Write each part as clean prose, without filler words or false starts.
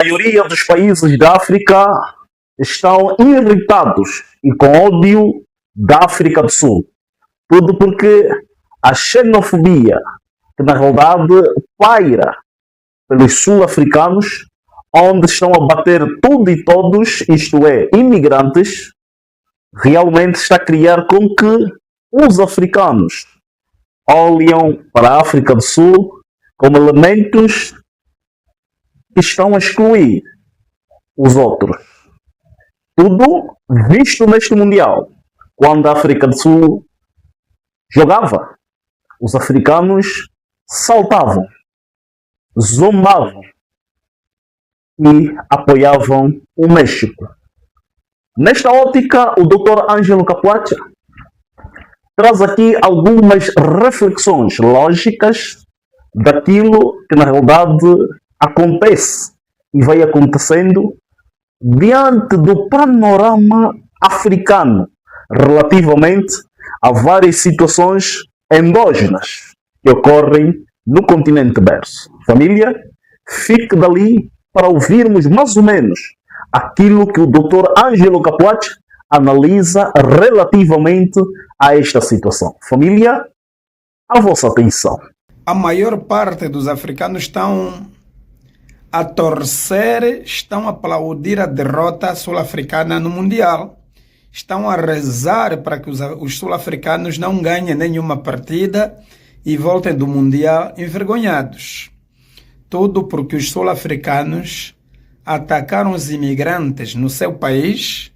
A maioria dos países da África estão irritados e com ódio da África do Sul. Tudo porque a xenofobia, que na realidade paira pelos sul-africanos, onde estão a bater tudo e todos, isto é, imigrantes, realmente está a criar com que os africanos olham para a África do Sul como elementos que estão a excluir os outros. Tudo visto neste Mundial. Quando a África do Sul jogava, os africanos saltavam, zombavam e apoiavam o México. Nesta ótica, o Dr. Ângelo Capuacha traz aqui algumas reflexões lógicas daquilo que na realidade acontece e vai acontecendo diante do panorama africano relativamente a várias situações endógenas que ocorrem no continente berço. Família, fique dali para ouvirmos mais ou menos aquilo que o Dr. Ângelo Capuacha analisa relativamente a esta situação. Família, a vossa atenção. A maior parte dos africanos estão a torcer, estão a aplaudir a derrota sul-africana no Mundial. Estão a rezar para que os sul-africanos não ganhem nenhuma partida e voltem do Mundial envergonhados. Tudo porque os sul-africanos atacaram os imigrantes no seu país,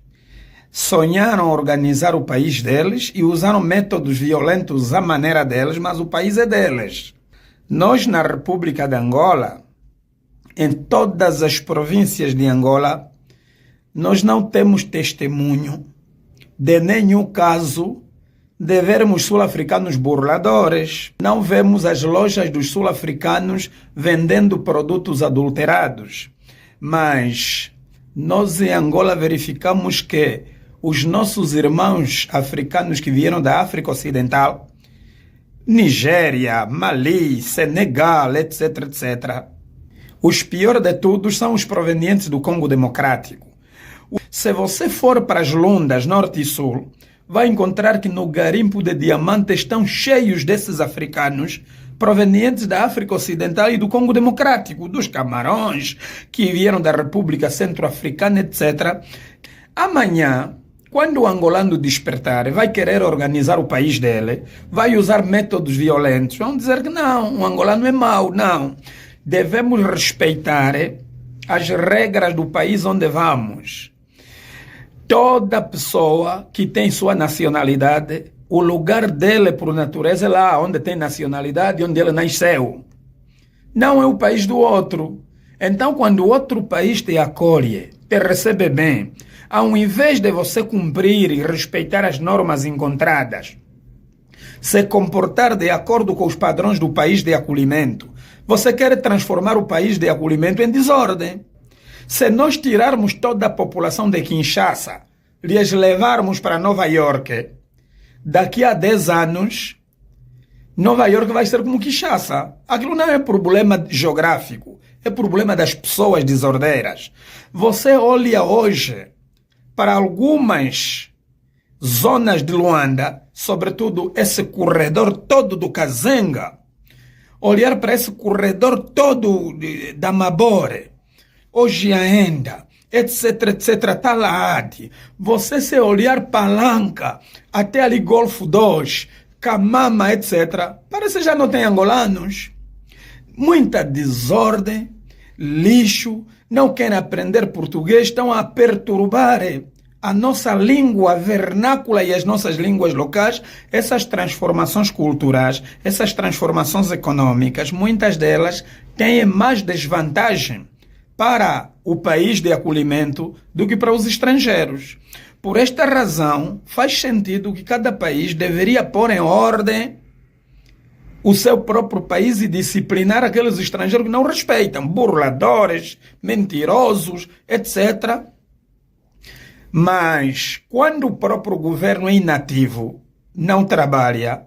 sonharam organizar o país deles e usaram métodos violentos à maneira deles, mas o país é deles. Nós, na República de Angola, em todas as províncias de Angola, nós não temos testemunho de nenhum caso de vermos sul-africanos burladores. Não vemos as lojas dos sul-africanos vendendo produtos adulterados. Mas nós em Angola verificamos que os nossos irmãos africanos que vieram da África Ocidental, Nigéria, Mali, Senegal, etc., etc., os piores de todos são os provenientes do Congo Democrático. Se você for para as Lundas, Norte e Sul, vai encontrar que no garimpo de diamantes estão cheios desses africanos provenientes da África Ocidental e do Congo Democrático, dos Camarões, que vieram da República Centro-Africana, etc. Amanhã, quando o angolano despertar, vai querer organizar o país dele, vai usar métodos violentos, vão dizer que não, o angolano é mau, não. Devemos respeitar as regras do país onde vamos. Toda pessoa que tem sua nacionalidade, o lugar dele por natureza é lá onde tem nacionalidade, onde ele nasceu. Não é o país do outro. Então, quando o outro país te acolhe, te recebe bem, ao invés de você cumprir e respeitar as normas encontradas, se comportar de acordo com os padrões do país de acolhimento, você quer transformar o país de acolhimento em desordem. Se nós tirarmos toda a população de Kinshasa, lhes levarmos para Nova York, daqui a 10 anos, Nova York vai ser como Kinshasa. Aquilo não é problema geográfico, é problema das pessoas desordeiras. Você olha hoje para algumas zonas de Luanda, sobretudo esse corredor todo do Kazenga, olhar para esse corredor todo da Mabore, hoje ainda, etc, etc, Talaade, você se olhar Palanca, até ali Golfo 2, Camama, etc, parece que já não tem angolanos. Muita desordem, lixo, não querem aprender português, estão a perturbar a nossa língua vernácula e as nossas línguas locais. Essas transformações culturais, essas transformações econômicas, muitas delas têm mais desvantagem para o país de acolhimento do que para os estrangeiros. Por esta razão, faz sentido que cada país deveria pôr em ordem o seu próprio país e disciplinar aqueles estrangeiros que não respeitam, burladores, mentirosos, etc. Mas, quando o próprio governo é inativo, não trabalha,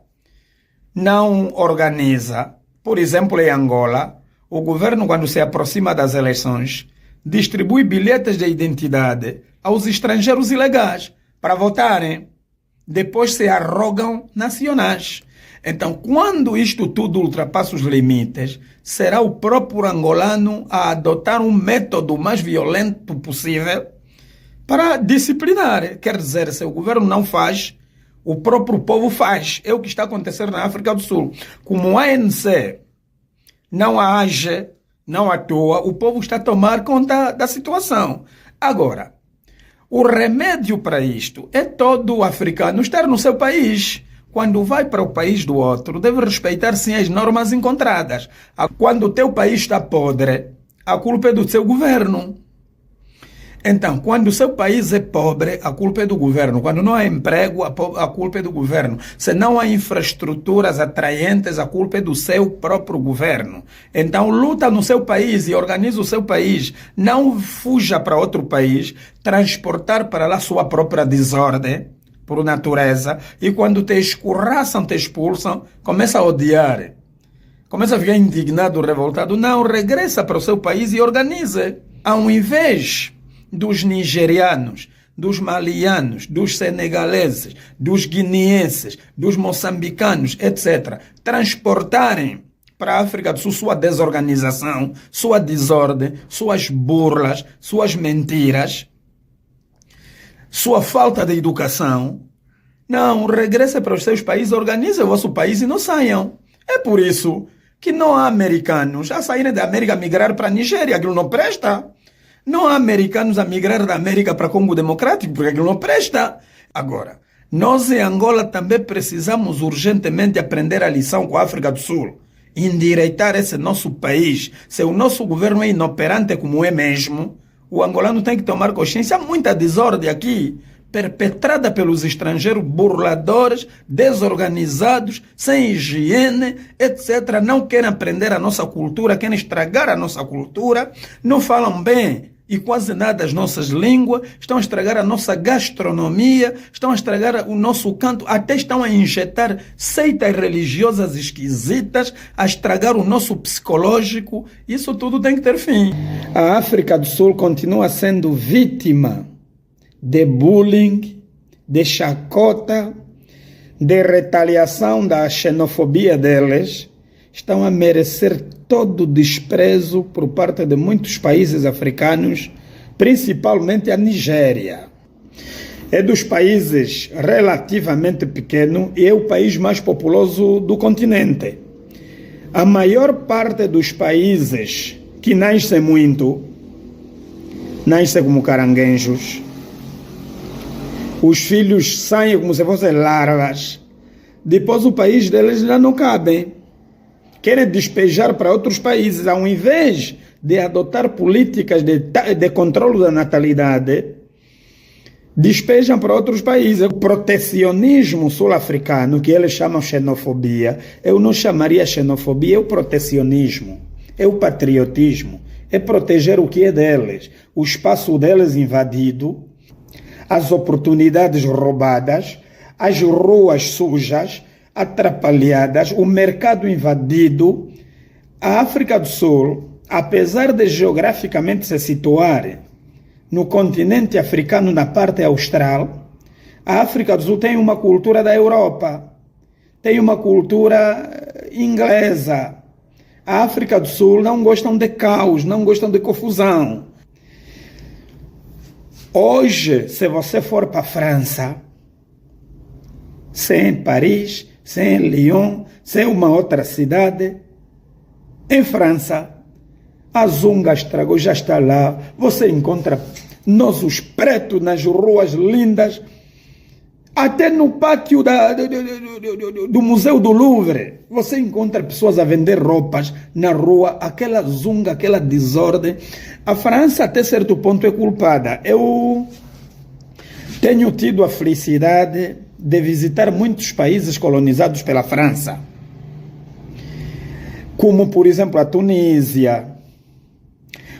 não organiza, por exemplo, em Angola, o governo, quando se aproxima das eleições, distribui bilhetes de identidade aos estrangeiros ilegais para votarem. Depois se arrogam nacionais. Então, quando isto tudo ultrapassa os limites, será o próprio angolano a adotar um método mais violento possível para disciplinar. Quer dizer, se o governo não faz, o próprio povo faz. É o que está acontecendo na África do Sul. Como o ANC não age, não atua, o povo está a tomar conta da situação. Agora, o remédio para isto é todo africano estar no seu país. Quando vai para o país do outro, deve respeitar sim as normas encontradas. Quando o teu país está podre, a culpa é do seu governo. Então, quando o seu país é pobre, a culpa é do governo. Quando não há emprego, a culpa é do governo. Se não há infraestruturas atraentes, a culpa é do seu próprio governo. Então, luta no seu país e organiza o seu país. Não fuja para outro país, transportar para lá sua própria desordem, por natureza, e quando te escorraçam, te expulsam, começa a odiar. Começa a ficar indignado, revoltado. Não, regressa para o seu país e organize. Ao invés dos nigerianos, dos malianos, dos senegaleses, dos guineenses, dos moçambicanos, etc., transportarem para a África do Sul sua desorganização, sua desordem, suas burlas, suas mentiras, sua falta de educação. Não, regresse para os seus países, organize o vosso país e não saiam. É por isso que não há americanos a saírem da América a migrar para a Nigéria, aquilo não presta. Não há americanos a migrar da América para Congo Democrático, porque aquilo não presta. Agora, nós em Angola também precisamos urgentemente aprender a lição com a África do Sul. Endireitar esse nosso país. Se o nosso governo é inoperante como é mesmo, o angolano tem que tomar consciência. Há muita desordem aqui, perpetrada pelos estrangeiros burladores, desorganizados, sem higiene, etc. Não querem aprender a nossa cultura, querem estragar a nossa cultura, não falam bem e quase nada as nossas línguas, estão a estragar a nossa gastronomia, estão a estragar o nosso canto, até estão a injetar seitas religiosas esquisitas, a estragar o nosso psicológico. Isso tudo tem que ter fim. A África do Sul continua sendo vítima de bullying, de chacota, de retaliação da xenofobia deles. Estão a merecer todo o desprezo por parte de muitos países africanos, principalmente a Nigéria. É dos países relativamente pequeno e é o país mais populoso do continente. A maior parte dos países que nascem muito, nascem como caranguejos. Os filhos saem como se fossem larvas. Depois o país deles já não cabe. Querem despejar para outros países, ao invés de adotar políticas de controle da natalidade, despejam para outros países. O protecionismo sul-africano, que eles chamam xenofobia, eu não chamaria xenofobia, é o protecionismo, é o patriotismo, é proteger o que é deles, o espaço deles invadido, as oportunidades roubadas, as ruas sujas, atrapalhadas, o mercado invadido. A África do Sul, apesar de geograficamente se situar no continente africano, na parte austral, a África do Sul tem uma cultura da Europa, tem uma cultura inglesa. A África do Sul não gostam de caos, não gostam de confusão. Hoje, se você for para a França, se em Paris, se em Lyon, se em uma outra cidade, em França, a Zunga estragou, já está lá, você encontra nossos pretos nas ruas lindas, até no pátio do Museu do Louvre, você encontra pessoas a vender roupas na rua, aquela zunga, aquela desordem. A França, até certo ponto, é culpada. Eu tenho tido a felicidade de visitar muitos países colonizados pela França, como, por exemplo, a Tunísia,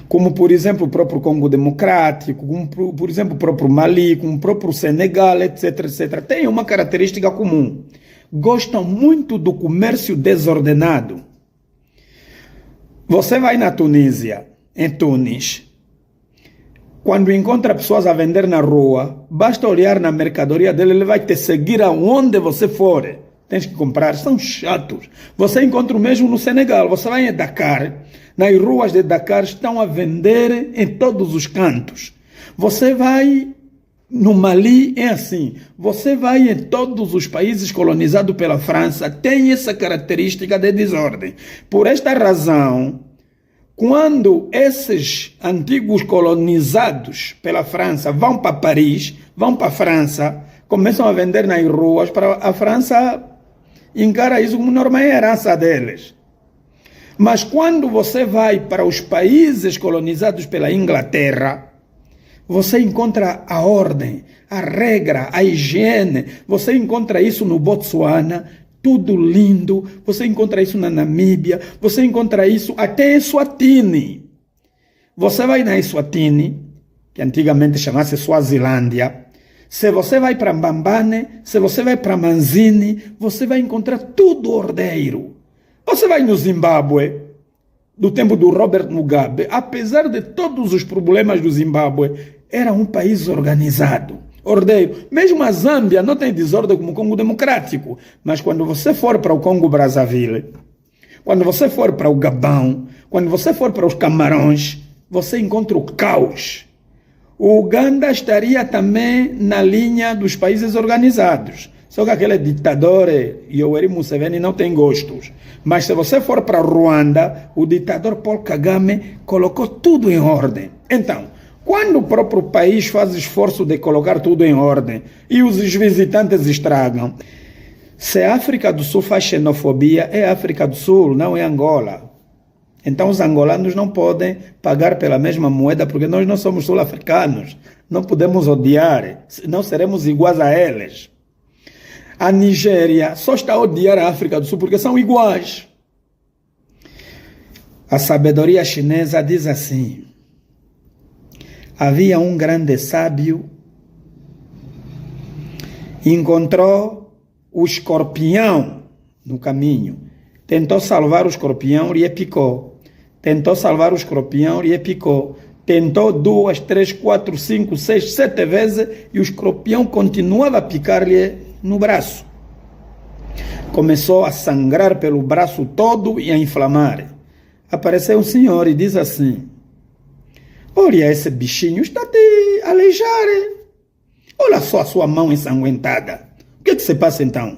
como, por exemplo, o próprio Congo Democrático, como, por exemplo, o próprio Mali, como o próprio Senegal, etc, etc. Tem uma característica comum. Gostam muito do comércio desordenado. Você vai na Tunísia, em Tunis, quando encontra pessoas a vender na rua, basta olhar na mercadoria dele, ele vai te seguir aonde você for. Tens que comprar, são chatos. Você encontra o mesmo no Senegal, você vai em Dakar, nas ruas de Dakar estão a vender em todos os cantos. Você vai no Mali, é assim, você vai em todos os países colonizados pela França, tem essa característica de desordem. Por esta razão, quando esses antigos colonizados pela França vão para Paris, vão para a França, começam a vender nas ruas, para a França encara isso como norma e herança deles. Mas quando você vai para os países colonizados pela Inglaterra, você encontra a ordem, a regra, a higiene. Você encontra isso no Botsuana, tudo lindo. Você encontra isso na Namíbia, você encontra isso até em Eswatini. Você vai na Eswatini, que antigamente chamasse Suazilândia. Se você vai para Mbambane, se você vai para Manzini, você vai encontrar tudo ordeiro. Você vai no Zimbábue, do tempo do Robert Mugabe, apesar de todos os problemas do Zimbábue, era um país organizado, ordeiro. Mesmo a Zâmbia não tem desordem como o Congo Democrático, mas quando você for para o Congo Brazzaville, quando você for para o Gabão, quando você for para os Camarões, você encontra o caos. O Uganda estaria também na linha dos países organizados. Só que aquele ditador Yoweri Museveni não tem gostos. Mas se você for para Ruanda, o ditador Paul Kagame colocou tudo em ordem. Então, quando o próprio país faz esforço de colocar tudo em ordem e os visitantes estragam, se a África do Sul faz xenofobia, é África do Sul, não é Angola. Então os angolanos não podem pagar pela mesma moeda porque nós não somos sul-africanos. Não podemos odiar, não seremos iguais a eles. A Nigéria só está a odiar a África do Sul porque são iguais. A sabedoria chinesa diz assim: havia um grande sábio, encontrou o escorpião no caminho, tentou salvar o escorpião e picou. Tentou salvar o escorpião e picou. Tentou 2, 3, 4, 5, 6, 7 vezes e o escorpião continuava a picar-lhe no braço. Começou a sangrar pelo braço todo e a inflamar. Apareceu um senhor e diz assim: olha, esse bichinho está te a aleijar. Olha só a sua mão ensanguentada. O que se passa então?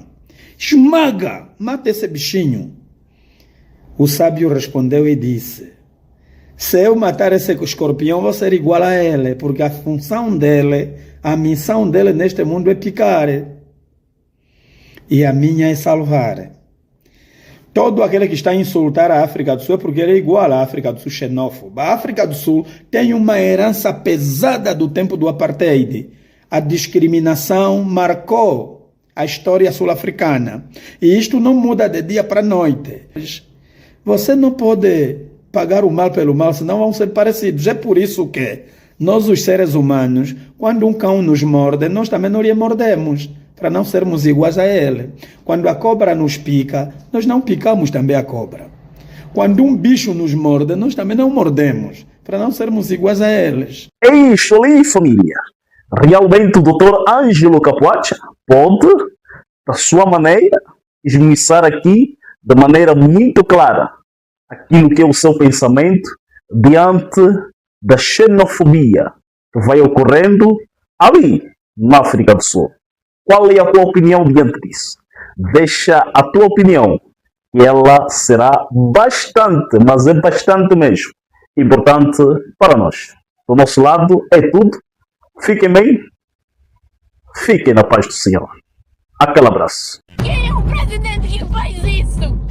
Esmaga, mata esse bichinho. O sábio respondeu e disse: se eu matar esse escorpião, vou ser igual a ele, porque a função dele, a missão dele neste mundo é picar. E a minha é salvar. Todo aquele que está a insultar a África do Sul é porque ele é igual à África do Sul, xenófoba. A África do Sul tem uma herança pesada do tempo do apartheid. A discriminação marcou a história sul-africana. E isto não muda de dia para noite. Você não pode pagar o mal pelo mal, senão vão ser parecidos. É por isso que nós, os seres humanos, quando um cão nos morde, nós também não lhe mordemos, para não sermos iguais a ele. Quando a cobra nos pica, nós não picamos também a cobra. Quando um bicho nos morde, nós também não mordemos, para não sermos iguais a eles. É isso ali, família. Realmente o Dr. Ângelo Capuaccia pode, da sua maneira, esmiuçar aqui de maneira muito clara aquilo que é o seu pensamento diante da xenofobia que vai ocorrendo ali na África do Sul. Qual é a tua opinião diante disso? Deixa a tua opinião, e ela será bastante, mas é bastante mesmo, importante para nós. Do nosso lado é tudo. Fiquem bem, fiquem na paz do Senhor. Aquele abraço. Quem é o presidente que faz isso?